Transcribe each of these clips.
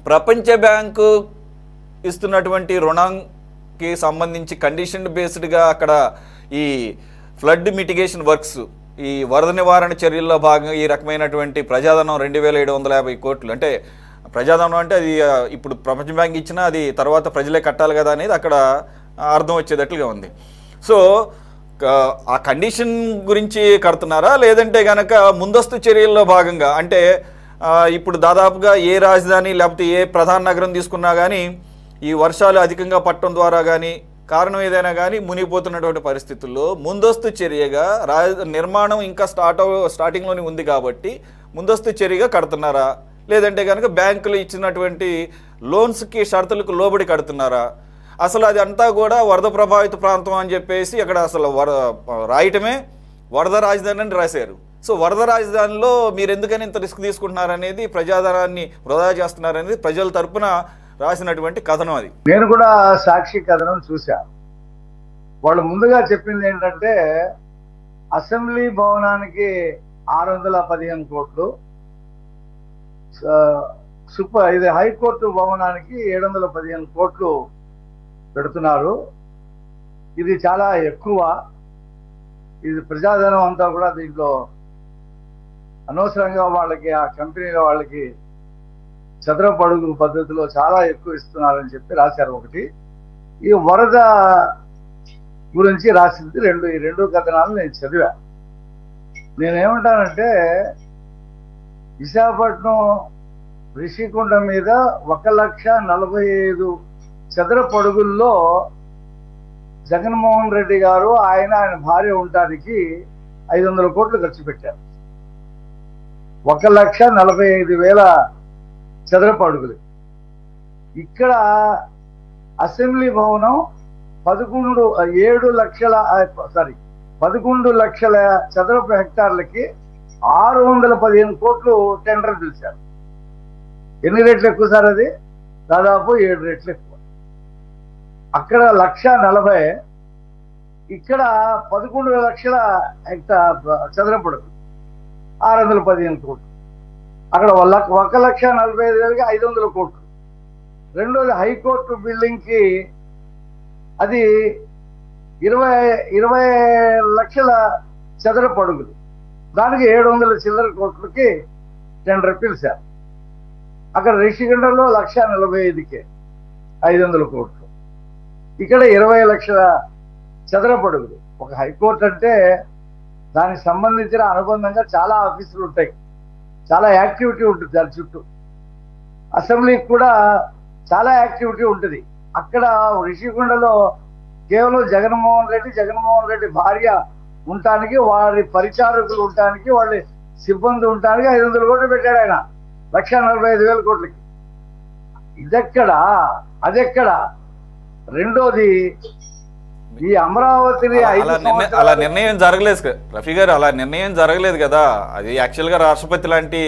ప్రపంచ బ్యాంకు ఇస్తున్నటువంటి రుణంకి సంబంధించి కండిషన్ బేస్డ్గా అక్కడ ఈ ఫ్లడ్ మిటిగేషన్ వర్క్స్, ఈ వరద నివారణ చర్యల్లో భాగంగా ఈ రకమైనటువంటి ప్రజాధనం 2750 కోట్లు, అంటే ప్రజాధనం అంటే అది ఇప్పుడు ప్రపంచ బ్యాంక్ ఇచ్చినా అది తర్వాత ప్రజలే కట్టాలి కదా అనేది అక్కడ అర్థం వచ్చేటట్లుగా ఉంది. సో ఆ కండిషన్ గురించి కడుతున్నారా, లేదంటే కనుక ముందస్తు చర్యల్లో భాగంగా, అంటే ఇప్పుడు దాదాపుగా ఏ రాజధాని లేకపోతే ఏ ప్రధాన నగరం తీసుకున్నా కానీ ఈ వర్షాలు అధికంగా పట్టడం ద్వారా కానీ కారణం ఏదైనా కానీ మునిగిపోతున్నటువంటి పరిస్థితుల్లో ముందస్తు చర్యగా నిర్మాణం ఇంకా స్టార్టింగ్లోనే ఉంది కాబట్టి ముందస్తు చర్యగా కడుతున్నారా, లేదంటే కనుక బ్యాంకులు ఇచ్చినటువంటి లోన్స్కి షరతులకు లోబడి కడుతున్నారా? అసలు అది అంతా కూడా వరద ప్రభావిత ప్రాంతం అని చెప్పేసి అక్కడ అసలు రాయటమే వరద రాజధాని అని రాశారు. సో వరద రాజధానిలో మీరు ఎందుకని ఇంత రిస్క్ తీసుకుంటున్నారనేది, ప్రజాధనాన్ని వృధా చేస్తున్నారనేది ప్రజల తరపున రాసినటువంటి కథనం. అది నేను కూడా సాక్షి కథనం చూసా. వాళ్ళు ముందుగా చెప్పింది ఏంటంటే అసెంబ్లీ భవనానికి 615 కోట్లు, ఇది హైకోర్టు భవనానికి 715 కోట్లు పెడుతున్నారు. ఇది చాలా ఎక్కువ, ఇది ప్రజాధనం అంతా కూడా దీంట్లో అనవసరంగా వాళ్ళకి ఆ కంపెనీల వాళ్ళకి చదరపు అడుగు పద్ధతిలో చాలా ఎక్కువ ఇస్తున్నారని చెప్పి రాశారు ఒకటి. ఈ వరద గురించి రాసింది ఈ రెండు కథనాలు నేను చదివా. నేనేమంటానంటే విశాఖపట్నం రిషికొండ మీద 1,45,000 చదరపు అడుగుల్లో జగన్మోహన్ రెడ్డి గారు ఆయన భార్య ఉండటానికి 500 కోట్లు ఖర్చు పెట్టారు. 1,45,000 చదరపు అడుగులు. ఇక్కడ అసెంబ్లీ భవనం 11 లక్షల చదరపు హెక్టార్లకి 615 కోట్లు టెండర్ పిలిచారు. ఎన్ని రెట్లు ఎక్కువ సార్? అది దాదాపు 7 రెట్లు ఎక్కువ. అక్కడ 1,40,000, ఇక్కడ 11 లక్షల చదరపు అడుగులు 615 కోట్లు. అక్కడ 1,45,000కి 500 కోట్లు. రెండోది హైకోర్టు బిల్డింగ్ కి అది 20 లక్షల చదరపు అడుగులు, దానికి 700 చిల్లర కోట్లకి టెండర్ పిలిచారు. అక్కడ రిషికొండలో 1,45,000కి 500 కోట్లు, ఇక్కడ 20 లక్షల చదరపు అడుగులు. ఒక హైకోర్టు అంటే దానికి సంబంధించిన అనుబంధంగా చాలా ఆఫీసులు ఉంటాయి, చాలా యాక్టివిటీ ఉంటుంది దాని చుట్టూ. అసెంబ్లీకి కూడా చాలా యాక్టివిటీ ఉంటుంది. అక్కడ రిషికొండలో కేవలం జగన్మోహన్ రెడ్డి భార్య ఉండటానికి, వారి పరిచారకులు ఉండటానికి, వాళ్ళ సిబ్బంది ఉండటానికి 500 కోట్లు పెట్టాడు ఆయన 1,45,000 కోట్లకి. ఇదెక్కడ అదెక్కడ? రెండోది ఈ అమరావతిని అలా నిర్ణయం జరగలేదు రఫీ గారు, అలా నిర్ణయం జరగలేదు కదా. అది యాక్చువల్గా రాష్ట్రపతి లాంటి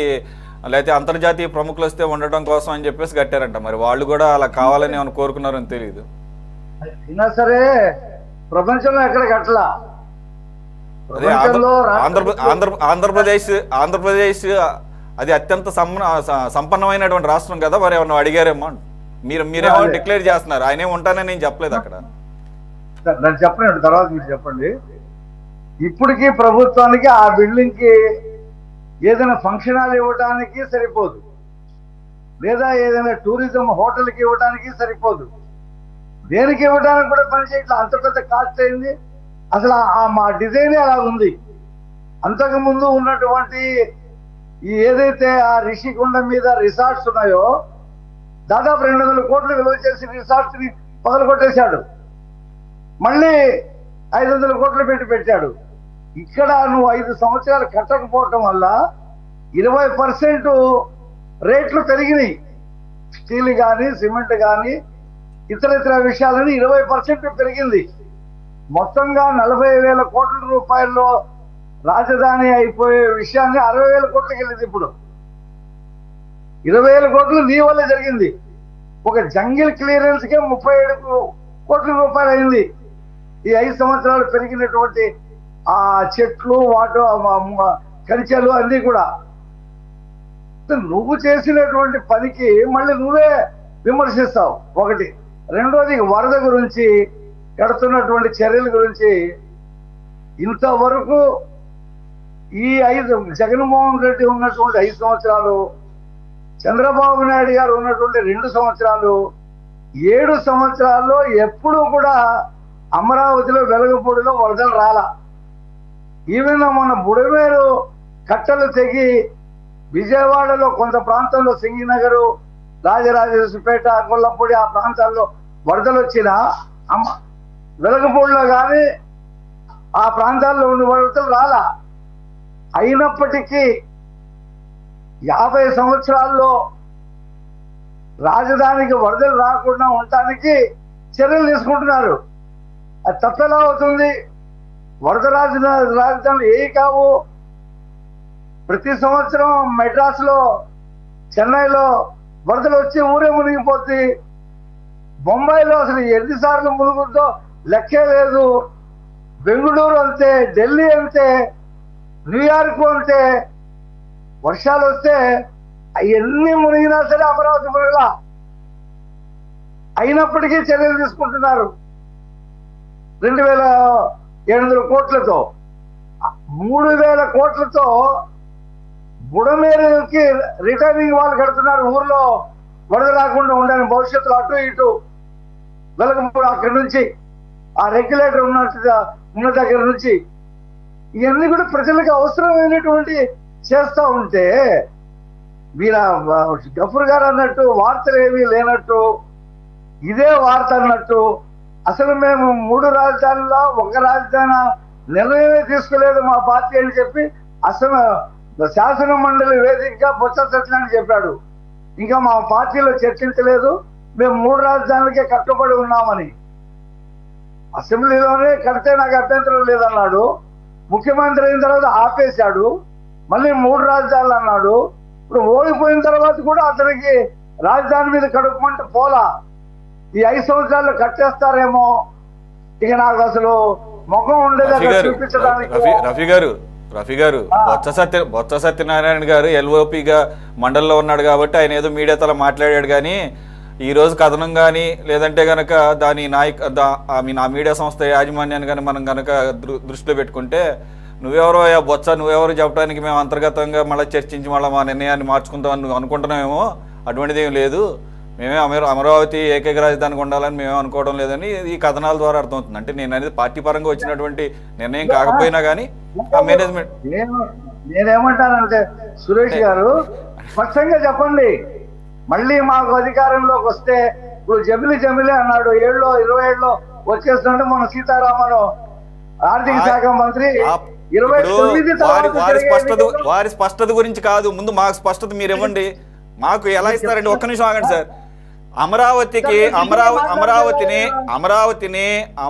లేకపోతే అంతర్జాతీయ ప్రముఖులు వస్తే ఉండటం కోసం అని చెప్పేసి కట్టారంట. మరి వాళ్ళు కూడా అలా కావాలని ఏమైనా కోరుకున్నారని తెలియదు. అయినా సరే ప్రపంచంలో ఎక్కడ కట్టలా. ఆంధ్రప్రదేశ్ అది అత్యంత సంపన్నమైనటువంటి రాష్ట్రం కదా. మరి ఏమన్నా అడిగారేమో, మీరేమో డిక్లేర్ చేస్తున్నారు, ఆయనే ఉంటానని నేను చెప్పలేదు అక్కడ. నన్ను చెప్పండి, తర్వాత మీరు చెప్పండి. ఇప్పటికీ ప్రభుత్వానికి ఆ బిల్డింగ్ కి ఏదైనా ఫంక్షన్ హాల్ ఇవ్వడానికి సరిపోదు, లేదా ఏదైనా టూరిజం హోటల్కి ఇవ్వడానికి సరిపోదు, దేనికి ఇవ్వడానికి కూడా పనిచేయట్లా. అంత పెద్ద కాస్ట్ అయింది. అసలు మా డిజైన్ అలా ఉంది. అంతకుముందు ఉన్నటువంటి ఏదైతే ఆ రిషికొండ మీద రిసార్ట్స్ ఉన్నాయో దాదాపు 200 కోట్లు విలువ చేసి రిసార్ట్స్ ని పగలగొట్టేశాడు. మళ్ళీ 500 కోట్లు పెట్టాడు. ఇక్కడ నువ్వు 5 సంవత్సరాలు కట్టకపోవటం వల్ల 20% రేట్లు పెరిగినాయి. స్టీల్ కానీ, సిమెంట్ కానీ, ఇతర విషయాలని 20% పెరిగింది. మొత్తంగా 40,000 కోట్ల రూపాయల్లో రాజధాని అయిపోయే విషయాన్ని 60,000 కోట్లకి వెళ్ళింది. ఇప్పుడు 20,000 కోట్లు నీ వల్ల జరిగింది. ఒక జంగిల్ క్లియరెన్స్ కే 37 కోట్ల రూపాయలు అయింది. ఈ 5 సంవత్సరాలు పెరిగినటువంటి ఆ చెట్లు, వాటి కంచెలు అన్నీ కూడా నువ్వు చేసినటువంటి పనికి మళ్ళీ నువ్వే విమర్శిస్తావు ఒకటి. రెండోది వరద గురించి, కడుతున్నటువంటి చర్యల గురించి ఇంతవరకు ఈ జగన్మోహన్ రెడ్డి ఉన్నటువంటి 5 సంవత్సరాలు, చంద్రబాబు నాయుడు గారు ఉన్నటువంటి 2 సంవత్సరాలు, 7 సంవత్సరాల్లో ఎప్పుడూ కూడా అమరావతిలో వెలగపూడిలో వరదలు రాలా. ఈవెన్ మన బుడమేరు కట్టలు తెగి విజయవాడలో కొంత ప్రాంతంలో సింగినగరు, రాజరాజేశ్వరిపేట, గొల్లపూడి ఆ ప్రాంతాల్లో వరదలు వచ్చినా వెలగపూడిలో కానీ ఆ ప్రాంతాల్లో ఉండి వరదలు రాలా. అయినప్పటికీ 50 సంవత్సరాల్లో రాజధానికి వరదలు రాకుండా ఉండటానికి చర్యలు తీసుకుంటున్నారు. అది తప్పెలా అవుతుంది? వరద రాజధానులు ఏ కావు. ప్రతి సంవత్సరం మెడ్రాస్లో, చెన్నైలో వరదలు వచ్చి ఊరే మునిగిపోతుంది. బొంబాయిలో అసలు ఎన్నిసార్లు మునుగుతుందో లెక్కే లేదు. బెంగళూరు అంతే, ఢిల్లీ అంతే, న్యూయార్క్ అంతే. వర్షాలు వస్తే ఎన్ని మునిగినా సరే అమరావతి మునగలా. అయినప్పటికీ చర్యలు తీసుకుంటున్నారు. 2,700 కోట్లతో, 3,000 కోట్లతో బుడమేరుకి రిటైనింగ్ వాళ్ళు కడుతున్నారు. ఊర్లో వరద రాకుండా ఉండని భవిష్యత్తులో అటు ఇటు వెలగపూడి అక్కడి నుంచి ఆ రెగ్యులేటర్ ఉన్న దగ్గర నుంచి ఇవన్నీ కూడా ప్రజలకు అవసరమైనటువంటి చేస్తూ ఉంటే వీళ్ళ గఫూర్ గారు అన్నట్టు వార్తలు ఏమీ లేనట్టు, ఇదే వార్త అన్నట్టు, అసలు మేము 3 రాజధానుల్లో 1 రాజధాని నిర్ణయమే తీసుకోలేదు మా పార్టీ అని చెప్పి అసలు శాసన మండలి వేదికగా బొత్స సత్యనారాయణ చెప్పాడు. ఇంకా మా పార్టీలో చర్చించలేదు, మేము 3 రాజధానులకే కట్టుబడి ఉన్నామని. అసెంబ్లీలోనే కడితే నాకు అభ్యంతరం లేదన్నాడు. ముఖ్యమంత్రి అయిన తర్వాత ఆపేశాడు. మళ్ళీ 3 రాజధానులు అన్నాడు. ఇప్పుడు ఓడిపోయిన తర్వాత కూడా అతనికి రాజధాని మీద కడుపుమంటే పోలా. ఈ 5 సంవత్సరాల్లో కట్టేస్తారేమో. ఇక నాకు అసలు ముఖం ఉండేది చూపించడానికి. రఫీ గారు బొత్స సత్యనారాయణ గారు ఎల్ఓపిగా మండలిలో ఉన్నాడు కాబట్టి ఆయన ఏదో మీడియాతో మాట్లాడాడు. కానీ ఈ రోజు కథనం కానీ లేదంటే గనక దాని ఆ మీడియా సంస్థ యాజమాన్యాన్ని కానీ మనం కనుక దృష్టిలో పెట్టుకుంటే నువ్వెవరో బొత్స నువ్వెవరో చెప్పడానికి మేము అంతర్గతంగా మళ్ళీ చర్చించి మళ్ళీ మా నిర్ణయాన్ని మార్చుకుంటామని నువ్వు అనుకుంటున్నామేమో. అటువంటిది ఏం లేదు. మేమే అమరావతి ఏకైక రాజధానికి ఉండాలని మేమే అనుకోవడం లేదని ఈ కథనాల ద్వారా అర్థమవుతుంది. అంటే నేను అనేది పార్టీ పరంగా వచ్చినటువంటి నిర్ణయం కాకపోయినా కానీ ఆ మేనేజ్మెంట్. నేనేమంటానంటే సురేష్ గారు స్పష్టంగా చెప్పండి. మళ్ళీ మాకు అధికారంలోకి వస్తే ఇప్పుడు జమిలీ అన్నాడు 27లో వచ్చేస్తుంటే మన సీతారామన్ ఆర్థిక శాఖ మంత్రి 29 వారి స్పష్టత గురించి కాదు, ముందు మాకు స్పష్టత మీరు ఇవ్వండి. మాకు ఎలా ఇస్తారండి? ఒక్క నిమిషం ఆగండి సార్.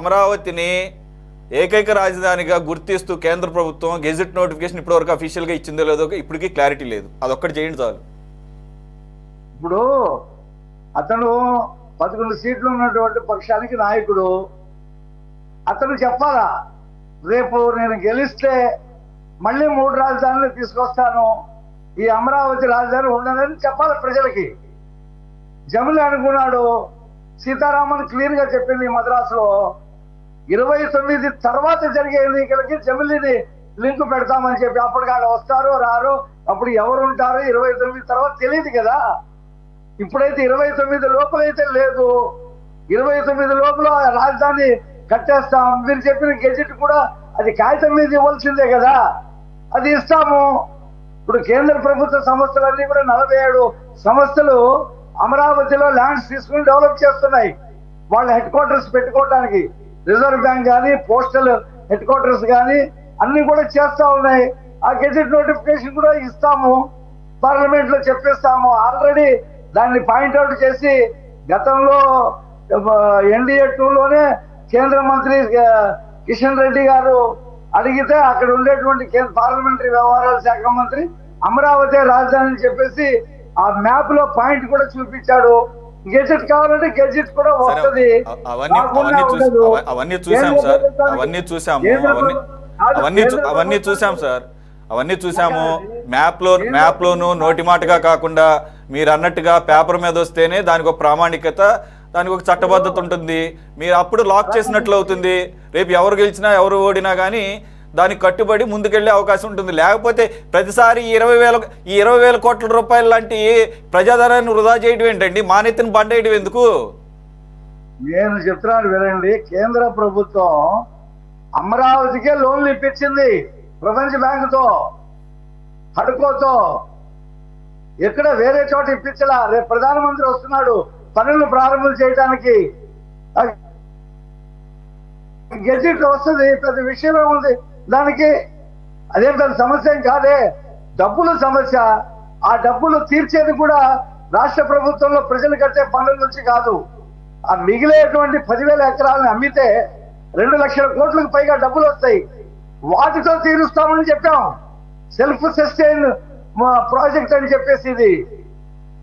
అమరావతిని ఏకైక రాజధానిగా గుర్తిస్తూ కేంద్ర ప్రభుత్వం గెజిట్ నోటిఫికేషన్ ఇప్పటివరకు అఫీషియల్గా ఇచ్చిందో లేదో ఇప్పటికీ క్లారిటీ లేదు. అదొక్కటి చేయండి చాలు. ఇప్పుడు అతను 11 సీట్లు ఉన్నటువంటి పక్షానికి నాయకుడు. అతను చెప్పాలా, రేపు నేను గెలిస్తే మళ్ళీ 3 రాజధానులు తీసుకొస్తాను, ఈ అమరావతి రాజధాని ఉండదని చెప్పాలి ప్రజలకి. జమిలి అనుకున్నాడు, సీతారామన్ క్లియర్ గా చెప్పింది మద్రాసులో 29 తర్వాత జరిగే ఎన్నికలకి జమిలిని లింక్ పెడతామని చెప్పి. అప్పటికి వాళ్ళు వస్తారో రారో, అప్పుడు ఎవరు ఉంటారో 29 తర్వాత తెలియదు కదా. ఇప్పుడైతే 29 లోపలైతే లేదు, 29 లోపల రాజధాని కట్టేస్తాం. మీరు చెప్పిన గెజిట్ కూడా అది కాగితం మీద ఇవ్వాల్సిందే కదా, అది ఇస్తాము. ఇప్పుడు కేంద్ర ప్రభుత్వ సంస్థలన్నీ కూడా 47 సంస్థలు అమరావతిలో ల్యాండ్స్ తీసుకుని డెవలప్ చేస్తున్నాయి. వాళ్ళ హెడ్ క్వార్టర్స్ పెట్టుకోవడానికి రిజర్వ్ బ్యాంక్ కానీ పోస్టల్ హెడ్ క్వార్టర్స్ కానీ అన్ని కూడా చేస్తూ ఉన్నాయి. ఆ గెజిట్ నోటిఫికేషన్ కూడా ఇస్తాము, పార్లమెంట్ లో చెప్పిస్తాము. ఆల్రెడీ దాన్ని పాయింట్అవుట్ చేసి గతంలో NDA 2లోనే కేంద్ర మంత్రి కిషన్ రెడ్డి గారు అడిగితే అక్కడ ఉండేటువంటి పార్లమెంటరీ వ్యవహారాల శాఖ మంత్రి అమరావతి రాజధాని చెప్పేసి ఆ మ్యాప్ లో పాయింట్ కూడా చూపించాడు. గెజెట్ కావాలంటే గెజెట్ కూడా వస్తుంది. అవన్నీ చూసాం సార్. అవన్నీ చూసాము. మ్యాప్లోను నోటి మాటగా కాకుండా మీరు అన్నట్టుగా పేపర్ మీద వస్తేనే దానికి ఒక ప్రామాణికత, దానికి ఒక చట్టబద్ధత ఉంటుంది. మీరు అప్పుడు లాక్ చేసినట్లు అవుతుంది. రేపు ఎవరు గెలిచినా ఎవరు ఓడినా కానీ దానికి కట్టుబడి ముందుకెళ్లే అవకాశం ఉంటుంది. లేకపోతే ప్రతిసారి ఈ 20,000 కోట్ల రూపాయలు లాంటి ప్రజాధనాన్ని వృధా చేయడం ఏంటండి? మానెత్తిని బండేయడం ఎందుకు? నేను చెప్తున్నాను వినండి. కేంద్ర ప్రభుత్వం అమరావతికే లోన్లు ఇప్పించింది ప్రపంచ బ్యాంకుతో, హడ్కోతో. ఎక్కడ వేరే చోట ఇప్పించలా. రేపు ప్రధానమంత్రి వస్తున్నాడు పనులు ప్రారంభం చేయడానికి. గెజిట్ వస్తుంది, పెద్ద విషయమే ఉంది దానికి. అదేం పెద్ద సమస్య ఏం కాదే. డబ్బులు సమస్య. ఆ డబ్బులు తీర్చేది కూడా రాష్ట్ర ప్రభుత్వంలో ప్రజలు కట్టే పనుల నుంచి కాదు. ఆ మిగిలేటువంటి 10,000 ఎకరాలను అమ్మితే 2 లక్షల కోట్లకు పైగా డబ్బులు వస్తాయి. వాటితో తీరుస్తామని చెప్పాం. సెల్ఫ్ సస్టైన్ ప్రాజెక్ట్ అని చెప్పేసి ఇది.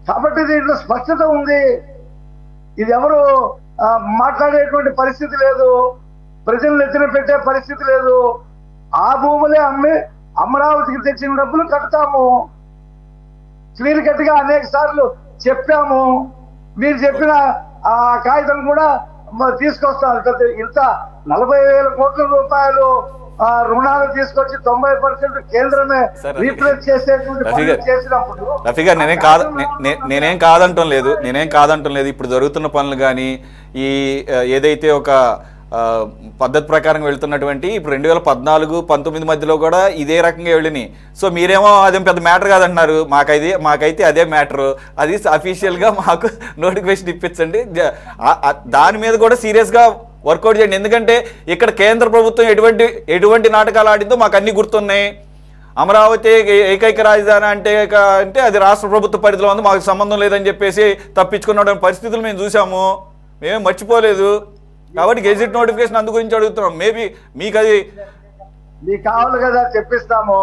కాబట్టి దీంట్లో స్పష్టత ఉంది. ఇది ఎవరు మాట్లాడేటువంటి పరిస్థితి లేదు, ప్రజలను ఎత్తున పెట్టే పరిస్థితి లేదు. ఆ భూములే అమ్మి అమరావతికి తెచ్చిన డబ్బులు కడతాము. క్లియర్ కట్ గా అనేక సార్లు చెప్పాము. మీరు చెప్పిన ఆ కాగితం కూడా తీసుకొస్తాను. ఇంత 40,000 కోట్ల రూపాయలు రుణాలు తీసుకొచ్చి 90% కేంద్రమే రీప్లేస్ చేసేటువంటి చేసినప్పుడు రఫీ గారు నేనేం కాదంటం లేదు. ఇప్పుడు జరుగుతున్న పనులు కానీ ఈ ఏదైతే ఒక పద్ధతి ప్రకారం వెళ్తున్నటువంటి ఇప్పుడు 2014-19 మధ్యలో కూడా ఇదే రకంగా వెళ్ళినాయి. సో మీరేమో అదేం పెద్ద మ్యాటర్ కాదంటున్నారు. మాకైతే అదే మ్యాటరు. అది అఫీషియల్గా మాకు నోటిఫికేషన్ ఇప్పించండి. దాని మీద కూడా సీరియస్గా వర్కౌట్ చేయండి. ఎందుకంటే ఇక్కడ కేంద్ర ప్రభుత్వం ఎటువంటి నాటకాలు ఆడిందో మాకు అన్ని గుర్తున్నాయి. అమరావతి ఏకైక రాజధాని అంటే అది రాష్ట్ర ప్రభుత్వ పరిధిలో ఉంది, మాకు సంబంధం లేదని చెప్పేసి తప్పించుకున్న పరిస్థితులు మేము చూసాము. మేమేం మర్చిపోలేదు. కాబట్టి గెజిట్ నోటిఫికేషన్ అందు గురించి అడుగుతున్నాం. మేబీ మీకు అది మీకు కావాలి కదా, చెప్పిస్తాము.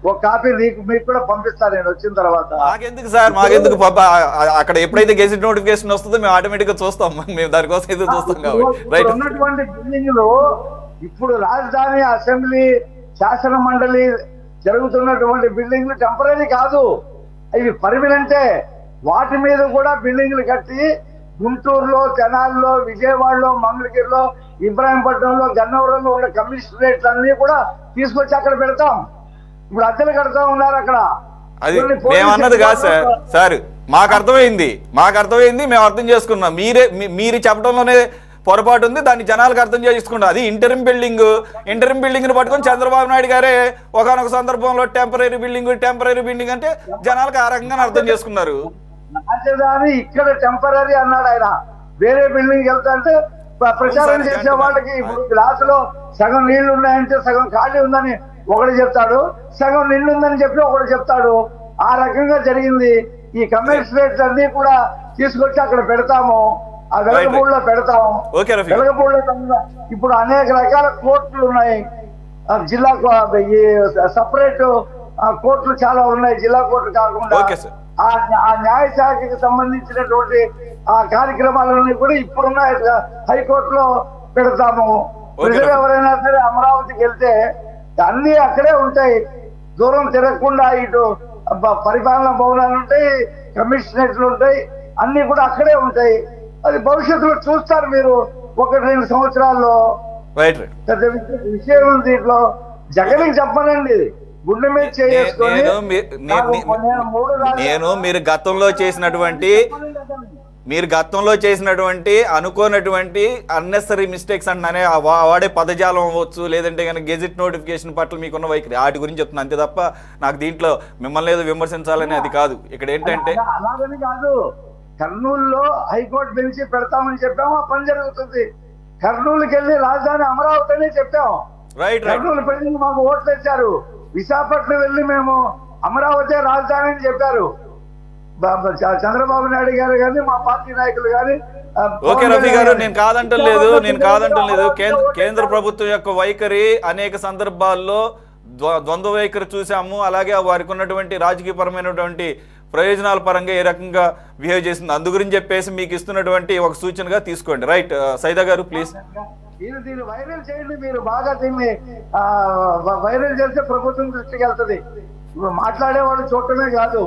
ఒక కాపీ మీకు కూడా పంపిస్తాను నేను వచ్చిన తర్వాత. మాకెందుకు సార్, మాకెందుకు అక్కడ ఎప్పుడైతే గెజిట్ నోటిఫికేషన్ వస్తుందో మేము ఆటోమేటిక్ గా చూస్తాం. మేము దానికోసం ఎదురు చూస్తాం కాబట్టి. రైట్. ఉన్నటువంటి బిల్డింగ్లు ఇప్పుడు రాజధాని, అసెంబ్లీ, శాసన మండలి జరుగుతున్నటువంటి బిల్డింగ్లు టెంపరీ కాదు, ఇవి పర్మనెంటే. వాటి మీద కూడా బిల్డింగ్లు కట్టి గుంటూరులో, తెనాలిలో, విజయవాడలో, మంగళగిరిలో, ఇబ్రాహీంపట్నంలో, గన్నవరంలో ఉన్న కమిషనరేట్లన్నీ కూడా తీసుకొచ్చి అక్కడ పెడతాం. ఇప్పుడు అద్దెలు కడతా ఉన్నారు అక్కడ. అది మేము అన్నది కాదు సార్. మాకు అర్థమైంది. మేము అర్థం చేసుకున్నాం. మీరు చెప్పడంలోనే పొరపాటు ఉంది. దాన్ని జనాలకు అర్థం చేసుకుంటాం. అది ఇంటరిం బిల్డింగ్ ని పట్టుకొని చంద్రబాబు నాయుడు గారే ఒకనొక సందర్భంలో టెంపరీ బిల్డింగ్ అంటే జనాలకు ఆ రకంగా అర్థం చేసుకున్నారు. రాజధాని ఇక్కడ టెంపరీ అన్నాడు ఆయన. వేరే బిల్డింగ్ వెళ్తా అంటే ప్రచారం చేసే వాళ్ళకి ఇప్పుడు గ్లాసులో సగం నీళ్లు ఉన్నాయంటే సగం ఖాళీ ఉందని ఒకటి చెప్తాడు, సగం నిండు ఉందని చెప్పి ఒకటి చెప్తాడు. ఆ రకంగా జరిగింది. ఈ కమిషనరేట్స్ అన్ని కూడా తీసుకొచ్చి అక్కడ పెడతాము. ఆ వెలగపూడిలో పెడతాము. వెలగపూడిలో ఇప్పుడు అనేక రకాల కోర్టులు ఉన్నాయి. జిల్లా ఈ సపరేట్ కోర్టులు చాలా ఉన్నాయి, జిల్లా కోర్టు కాకుండా. ఆ న్యాయశాఖకి సంబంధించినటువంటి ఆ కార్యక్రమాలన్నీ కూడా ఇప్పుడున్న హైకోర్టులో పెడతాము. ప్రజలు ఎవరైనా సరే అమరావతికి వెళ్తే అన్ని అక్కడే ఉంటాయి. దూరం తిరగకుండా ఇటు పరిపాలనా భవనాలు ఉంటాయి, కమిషనరేట్లు ఉంటాయి, అన్ని కూడా అక్కడే ఉంటాయి. అది భవిష్యత్తులో చూస్తారు మీరు 1-2 సంవత్సరాల్లో. పెద్ద విషయం ఉంది దీంట్లో. జగన్కి చెప్పనండి, గుండె మీద చేసుకొని మీరు గతంలో చేసినటువంటి అనుకోనటువంటి అన్నెసరీ మిస్టేక్స్ అంటున్నానే వాడే పదజాలం అవ్వచ్చు, లేదంటే కనుక గెజిట్ నోటిఫికేషన్ పట్ల మీకున్న వైఖరి వాటి గురించి చెప్తున్నా. అంతే తప్ప నాకు దీంట్లో మిమ్మల్ని ఏదో విమర్శించాలని అది కాదు. ఇక్కడ ఏంటంటే అలాగని కాదు, కర్నూలులో హైకోర్టు బెంచ్ పెడతామని చెప్పాము, ఆ పని జరుగుతుంది. కర్నూలుకి వెళ్ళి రాజధాని అమరావతి అని చెప్పాము. కర్నూలు ప్రజలు మాకు ఓట్లు తెచ్చారు. విశాఖపట్నం వెళ్ళి మేము అమరావతి రాజధాని అని చెప్పారు. చంద్రబాబు నాయుడు గారు కానీ మా పార్టీ నాయకులు కానీ. ఓకే రఫీ గారు, నేను కాదంటం లేదు. కేంద్ర ప్రభుత్వం యొక్క వైఖరి అనేక సందర్భాల్లో ద్వంద్వ వైఖరి చూసాము. అలాగే వారికి ఉన్నటువంటి రాజకీయపరమైనటువంటి ప్రయోజనాల పరంగా ఏ రకంగా బిహేవ్ చేసింది అందు గురించి చెప్పేసి మీకు ఇస్తున్నటువంటి ఒక సూచనగా తీసుకోండి. రైట్, సైదా గారు ప్లీజ్. దీన్ని వైరల్ చేయండి, మీరు బాగా దీన్ని వైరల్ చేస్తే ప్రభుత్వం దృష్టికి వెళ్తుంది. మాట్లాడేవాళ్ళు చూడటమే కాదు,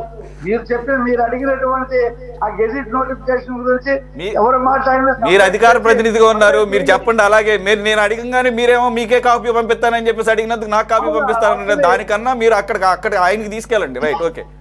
మీరు అడిగినటువంటి ఆ గెజిట్ నోటిఫికేషన్ గురించి ఎవరు మాట్లాడినా మీరు అధికార ప్రతినిధిగా ఉన్నారు, మీరు చెప్పండి. అలాగే నేను అడిగంగానే మీరేమో మీకే కాపీ పంపిస్తానని చెప్పేసి అడిగినందుకు నాకు కాపీ పంపిస్తానని దానికన్నా మీరు అక్కడ ఆయనకి తీసుకెళ్ళండి. Right, okay.